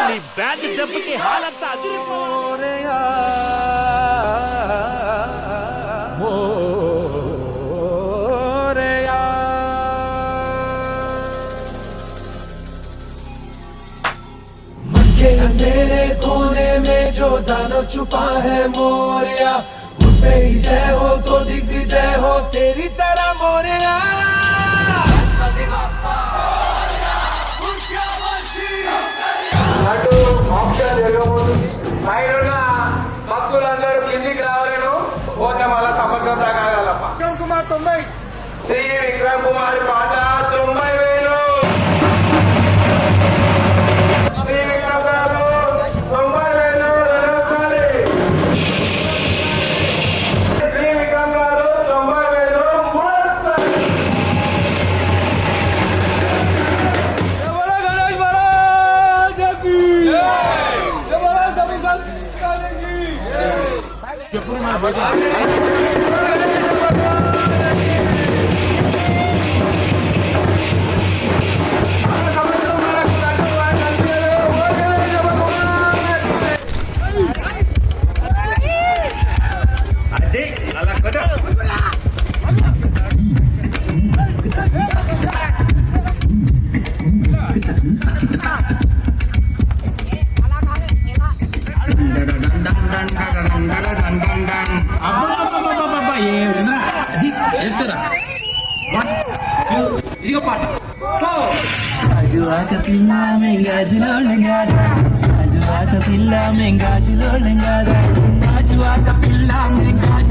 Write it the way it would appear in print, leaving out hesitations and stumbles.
నీ బ్యాండ్ దెబ్బకి హాలంతా అదిరిపోయా. अंधेरे कोने में जो दानव छुपा है मोरिया, उसपे ही जय हो तो दिग्विजय हो तेरी तरह मोरिया. అటు ఆప్షన్ జరగబోతుంది. పైన భక్తులందరూ కిందికి రావాలను పోతే మళ్ళా సమర్థం తాగాలప్ప. విక్రమ్ కుమార్ 90, శ్రీ విక్రమ్ కుమార్ పాట 90,000. శ్రీ విక్రమ్ గారు 90,000 రెండోసారి. శ్రీ విక్రమ్ గారు 90,000 మూడోసారి. అదే అలా కదా. ఇదిగో పాట గాజువాక పిల్ల మెంగాజులోళ్ళం కాదా, గాజువాక పిల్ల మెంగాజులోళ్ళం కాదా, గాజువాక పిల్ల మెంగాజు